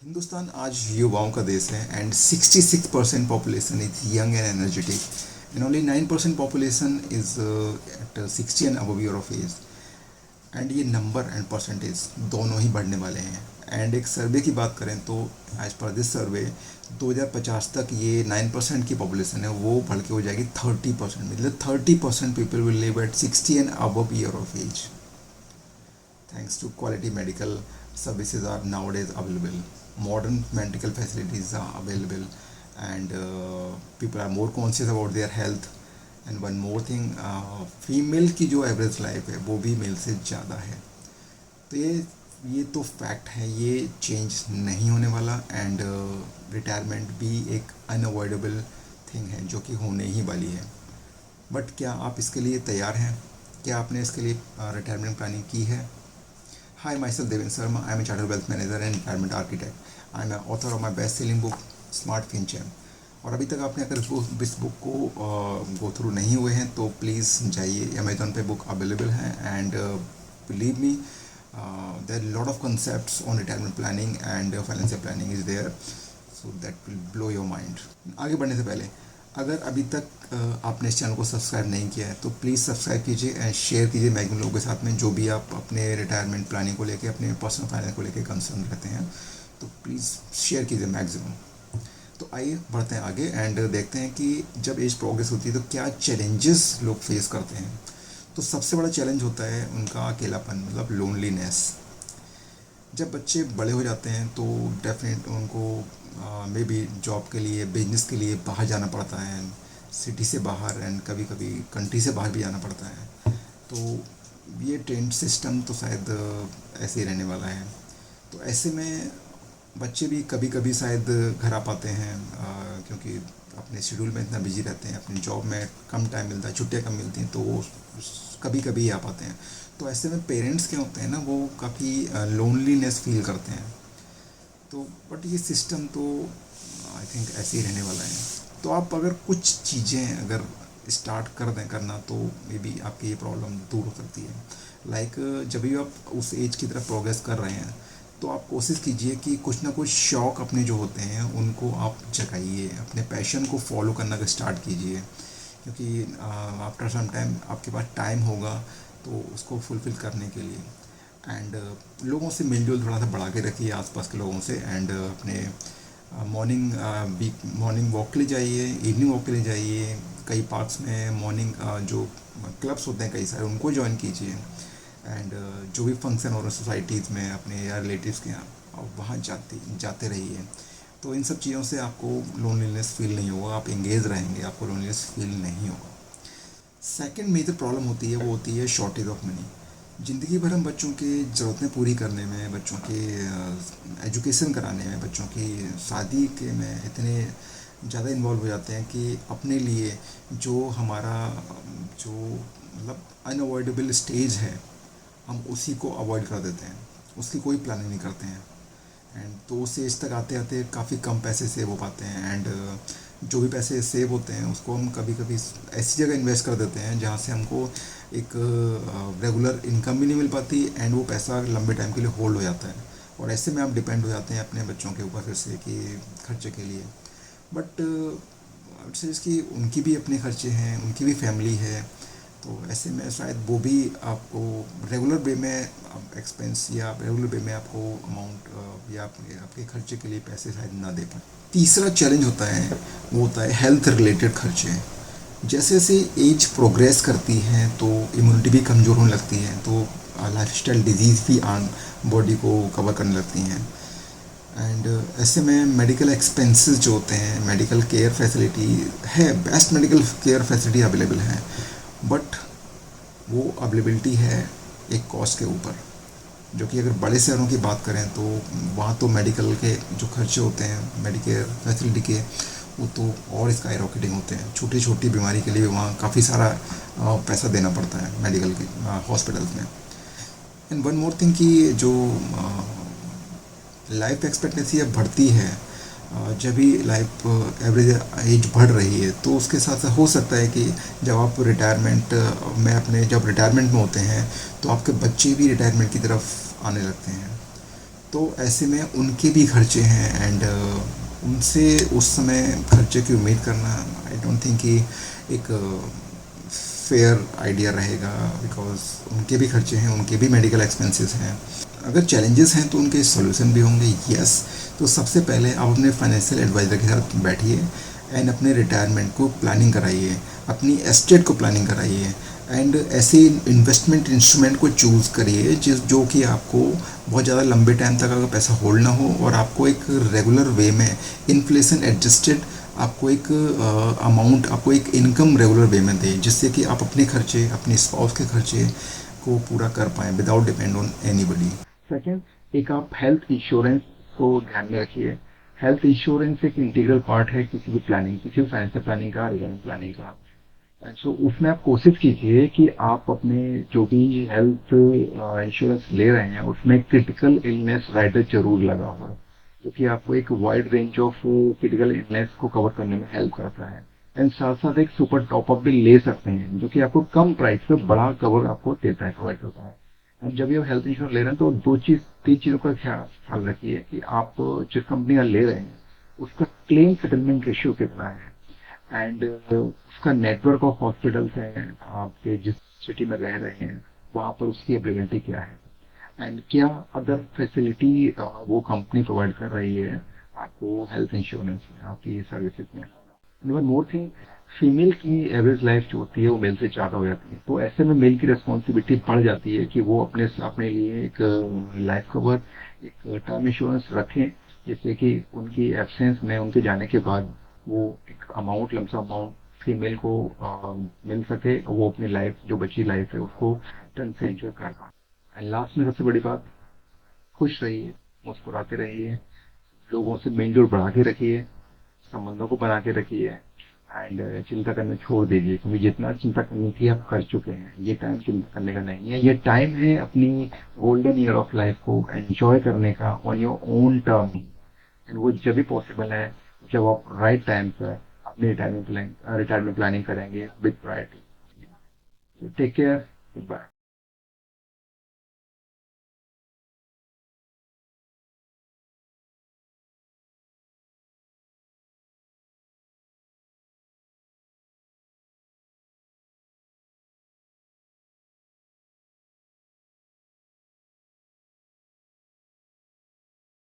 हिंदुस्तान आज युवाओं का देश है and 66% population is young and energetic and only 9% population is at 60 and above year of age. And ये नंबर एंड परसेंटेज दोनों ही बढ़ने वाले हैं। एंड एक सर्वे की बात करें तो एज पर दिस सर्वे 2050 तक ये 9% की पॉपुलेशन है वो बढ़ के हो जाएगी 30%। मतलब 30% people will live at 60 and above year of age. Thanks to quality medical services are nowadays available, modern medical facilities are available, and people are more conscious about their health. And one more thing, female की जो average life है वो भी mail से ज़्यादा है। तो ये तो फैक्ट है, ये चेंज नहीं होने वाला। एंड रिटायरमेंट भी एक अनअवॉइडेबल थिंग है जो कि होने ही वाली है। बट क्या आप इसके लिए तैयार हैं? क्या आपने इसके लिए रिटायरमेंट प्लानिंग की है? Hi, myself Devin Sharma. I am a Chartered Wealth Manager and Retirement Architect. I am an author of my best-selling book Smart FinChamp. और अभी तक आपने अगर इस बुक को गो थ्रू नहीं हुए हैं तो प्लीज़ जाइए, अमेजोन पे बुक अवेलेबल है। And believe me, there lot of concepts on retirement planning and financial planning is there, so that will blow your mind. आगे बढ़ने से पहले अगर अभी तक आपने इस चैनल को सब्सक्राइब नहीं किया है तो प्लीज़ सब्सक्राइब कीजिए एंड शेयर कीजिए मैक्सिमम लोगों के साथ में जो भी आप अपने रिटायरमेंट प्लानिंग को लेके, अपने पर्सनल फाइनेंस को लेके कंसर्न रहते हैं, तो प्लीज़ शेयर कीजिए मैक्सिमम। तो आइए बढ़ते हैं आगे एंड देखते हैं कि जब एज प्रोग्रेस होती है तो क्या चैलेंजेस लोग फेस करते हैं। तो सबसे बड़ा चैलेंज होता है उनका अकेलापन, मतलब लोनलीनेस। जब बच्चे बड़े हो जाते हैं तो डेफिनेट उनको मे बी जॉब के लिए, बिजनेस के लिए बाहर जाना पड़ता है, सिटी से बाहर एंड कभी कभी कंट्री से बाहर भी जाना पड़ता है। तो ये ट्रेंड सिस्टम तो शायद ऐसे ही रहने वाला है। तो ऐसे में बच्चे भी कभी कभी शायद घर आ पाते हैं, क्योंकि अपने शेड्यूल में इतना बिजी रहते हैं, अपनी जॉब में कम टाइम मिलता है, छुट्टियाँ कम मिलती हैं, तो वो कभी कभी ही आ पाते हैं। तो ऐसे में पेरेंट्स क्या होते हैं ना, वो काफ़ी लोनलीनेस फील करते हैं। तो बट ये सिस्टम तो आई थिंक ऐसे ही रहने वाला है। तो आप अगर कुछ चीज़ें अगर स्टार्ट कर दें करना तो मे बी आपकी ये प्रॉब्लम दूर हो सकती है। लाइक जब भी आप उस एज की तरफ प्रोग्रेस कर रहे हैं तो आप कोशिश कीजिए कि कुछ ना कुछ शौक़ अपने जो होते हैं उनको आप जगाइए, अपने पैशन को फॉलो करना स्टार्ट कीजिए, क्योंकि आफ्टर सम टाइम आपके पास टाइम होगा तो उसको फुलफ़िल करने के लिए। एंड लोगों से मिलजुल थोड़ा सा बढ़ा के रखिए, आसपास के लोगों से। एंड अपने मॉर्निंग वॉक के लिए जाइए, इवनिंग वॉक के लिए जाइए, कई पार्क्स में मॉर्निंग जो क्लब्स होते हैं कई सारे, उनको ज्वाइन कीजिए। एंड जो भी फंक्शन हो रहे सोसाइटीज़ में अपने या रिलेटिव्स के यहाँ, आप वहाँ जाते रहिए। तो इन सब चीज़ों से आपको लोनलीनेस फील नहीं होगा, आप एंगेज रहेंगे, आपको लोनलीनेस फील नहीं होगा। सेकंड मेजर प्रॉब्लम होती है वो होती है शॉर्टेज ऑफ मनी। ज़िंदगी भर हम बच्चों की ज़रूरतें पूरी करने में, बच्चों के एजुकेशन कराने में, बच्चों की शादी के में इतने ज़्यादा इन्वॉल्व हो जाते हैं कि अपने लिए जो हमारा जो मतलब अनअवॉइडेबल स्टेज है हम उसी को अवॉइड कर देते हैं, उसकी कोई प्लानिंग नहीं करते हैं। एंड तो उस एज तक आते आते काफ़ी कम पैसे सेव हो पाते हैं। एंड जो भी पैसे सेव होते हैं उसको हम कभी कभी ऐसी जगह इन्वेस्ट कर देते हैं जहाँ से हमको एक रेगुलर इनकम भी नहीं मिल पाती एंड वो पैसा लंबे टाइम के लिए होल्ड हो जाता है। और ऐसे में आप डिपेंड हो जाते हैं अपने बच्चों के ऊपर फिर से कि खर्चे के लिए। बट से इसकी उनकी भी अपने खर्चे हैं, उनकी भी फैमिली है। तो ऐसे में शायद वो भी आपको रेगुलर वे में एक्सपेंस या रेगुलर वे में आपको अमाउंट या आपके खर्चे के लिए पैसे शायद ना दे पाए। तीसरा चैलेंज होता है वो होता है हेल्थ रिलेटेड खर्चे। जैसे जैसे एज प्रोग्रेस करती है तो इम्यूनिटी भी कमज़ोर होने लगती है, तो लाइफस्टाइल डिजीज़ भी बॉडी को कवर करने लगती हैं। एंड ऐसे में मेडिकल एक्सपेंसेस जो होते हैं, मेडिकल केयर फैसिलिटी है, best medical care facility available है, बट वो अवेलेबिलिटी है एक कॉस्ट के ऊपर। जो कि अगर बड़े शहरों की बात करें तो वहाँ तो मेडिकल के जो खर्चे होते हैं मेडिकेयर फैसिलिटी के, वो तो और स्काई रॉकेटिंग होते हैं। छोटी छोटी बीमारी के लिए भी वहाँ काफ़ी सारा पैसा देना पड़ता है मेडिकल के हॉस्पिटल्स में। एंड वन मोर थिंग कि जो लाइफ एक्सपेक्टेंसी अब बढ़ती है, जब भी लाइफ एवरेज एज बढ़ रही है तो उसके साथ हो सकता है कि जब आप रिटायरमेंट में जब रिटायरमेंट में होते हैं तो आपके बच्चे भी रिटायरमेंट की तरफ आने लगते हैं। तो ऐसे में उनके भी खर्चे हैं एंड उनसे उस समय खर्चे की उम्मीद करना आई डोंट थिंक कि एक फेयर आइडिया रहेगा, बिकॉज उनके भी खर्चे हैं, उनके भी मेडिकल एक्सपेंसेस हैं। अगर चैलेंजेस हैं तो उनके सॉल्यूशन भी होंगे, यस। तो सबसे पहले आप अपने फाइनेंशियल एडवाइज़र के साथ बैठिए एंड अपने रिटायरमेंट को प्लानिंग कराइए, अपनी एस्टेट को प्लानिंग कराइए एंड ऐसे इन्वेस्टमेंट इंस्ट्रूमेंट को चूज़ करिए जो कि आपको बहुत ज़्यादा लंबे टाइम तक अगर पैसा होल्ड ना हो और आपको एक रेगुलर वे में इन्फ्लेशन एडजस्टेड आपको एक अमाउंट, आपको एक इनकम रेगुलर वे में दे, जिससे कि आप अपने खर्चे, अपने स्पाउस के खर्चे को पूरा कर पाएँ without depend on anybody. Second, एक आप हेल्थ इंश्योरेंस को ध्यान में रखिए। हेल्थ इंश्योरेंस एक इंटीग्रल पार्ट है किसी भी प्लानिंग, किसी भी फाइनेंशियल प्लानिंग का, रिटायरमेंट प्लानिंग का। सो उसमें आप कोशिश कीजिए कि आप अपने जो भी हेल्थ इंश्योरेंस ले रहे हैं उसमें क्रिटिकल इलनेस राइडर जरूर लगा हुआ है, क्योंकि आपको एक wide range of critical illness को कवर करने में हेल्प करता है। एंड साथ साथ एक सुपर टॉपअप भी ले सकते हैं जो कि आपको कम प्राइस पे बड़ा कवर आपको देता है, प्रोवाइड करता है। एंड जब ये हेल्थ इंश्योरेंस ले रहे हैं तो दो चीज, तीन चीजों का ख्याल रखिए कि आप जिस कंपनी का ले रहे हैं उसका क्लेम सेटलमेंट रेशियो कितना है, एंड उसका नेटवर्क ऑफ हॉस्पिटल्स है, आपके जिस सिटी में रह रहे हैं वहाँ पर उसकी अवेलेबिलिटी क्या है, एंड क्या अदर फैसिलिटी वो कंपनी प्रोवाइड कर रही है आपको हेल्थ इंश्योरेंस में, आपकी सर्विसेज में। वन मोर थिंग, फीमेल की एवरेज लाइफ जो होती है वो मेल से ज़्यादा हो जाती है, तो ऐसे में मेल की रिस्पॉन्सिबिलिटी बढ़ जाती है कि वो अपने अपने लिए एक लाइफ कवर, एक टर्म इंश्योरेंस रखें, जिससे कि उनकी एब्सेंस में, उनके जाने के बाद वो एक अमाउंट, लमसम अमाउंट फीमेल को मिल सके, वो अपनी लाइफ, जो बची लाइफ है उसको ढंग से एंजॉय कर पाए। एंड लास्ट में सबसे बड़ी बात, खुश रहिए, मुस्कुराते रहिए, लोगों से मेलजोल बढ़ा के रखिए, संबंधों को बना के रखिए एंड चिंता करना छोड़ दीजिए, क्योंकि जितना चिंता करनी थी आप कर चुके हैं। ये टाइम चिंता करने का नहीं है, ये टाइम है अपनी गोल्डन ईयर ऑफ लाइफ को एंजॉय करने का on your own term. And वो जब भी पॉसिबल है जब आप राइट टाइम पर अपनी रिटायरमेंट प्लानिंग करेंगे with priority. Take care, bye.